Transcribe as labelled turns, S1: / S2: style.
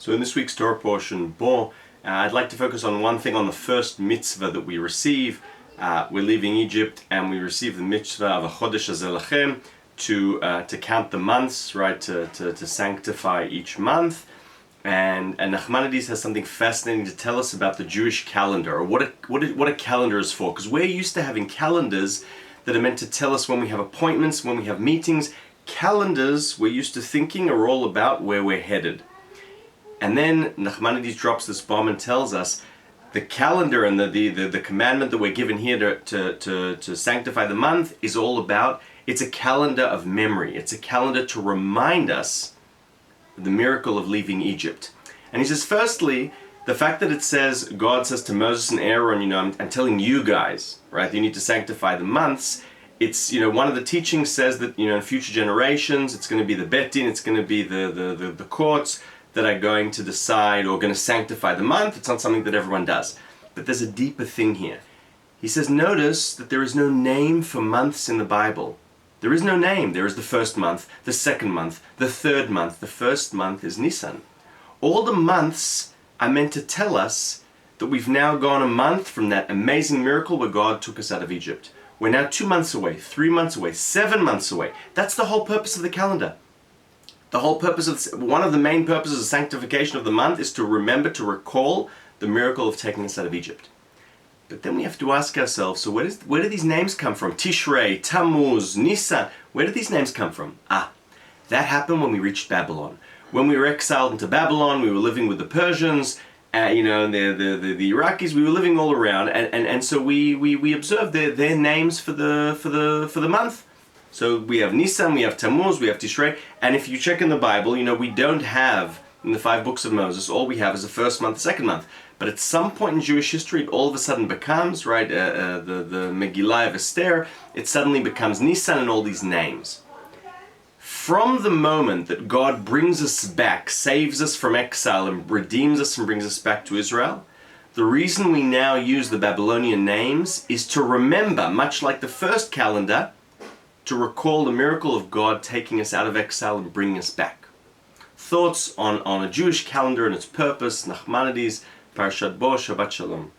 S1: So in this week's Torah portion, I'd like to focus on one thing, on the first mitzvah that we receive. We're leaving Egypt and we receive the mitzvah of a chodesh hazeh lachem, to count the months, right? To sanctify each month. And Nachmanides has something fascinating to tell us about the Jewish calendar, or what a calendar is for. Because we're used to having calendars that are meant to tell us when we have appointments, when we have meetings. Calendars, we're used to thinking, are all about where we're headed. And then Nachmanides drops this bomb and tells us the calendar and the commandment that we're given here to sanctify the month is all about, it's a calendar of memory. It's a calendar to remind us of the miracle of leaving Egypt. And he says, firstly, the fact that it says, God says to Moses and Aaron, I'm telling you guys, right, you need to sanctify the months. It's, one of the teachings says that, in future generations, it's going to be the Bet Din, it's going to be the courts that are going to decide or going to sanctify the month. It's not something that everyone does. But there's a deeper thing here. He says, notice that there is no name for months in the Bible. There is no name. There is the first month, the second month, the third month. The first month is Nisan. All the months are meant to tell us that we've now gone a month from that amazing miracle where God took us out of Egypt. We're now 2 months away, 3 months away, 7 months away. That's the whole purpose of the calendar. The whole purpose of one of the main purposes of sanctification of the month is to remember, to recall the miracle of taking us out of Egypt. But then we have to ask ourselves, so where do these names come from? Tishrei, Tammuz, Nisan, where do these names come from? That happened when we reached Babylon. When we were exiled into Babylon, we were living with the Persians, the Iraqis, we were living all around, and so we observed their names for the month. So we have Nisan, we have Tammuz, we have Tishrei, and if you check in the Bible, we don't have, in the 5 books of Moses, all we have is the first month, the second month. But at some point in Jewish history, it all of a sudden becomes, right, the Megillah of Esther, it suddenly becomes Nisan and all these names. From the moment that God brings us back, saves us from exile, and redeems us and brings us back to Israel, the reason we now use the Babylonian names is to remember, much like the first calendar, to recall the miracle of God taking us out of exile and bringing us back. Thoughts on a Jewish calendar and its purpose, Nachmanides, Parashat Bo, Shabbat Shalom.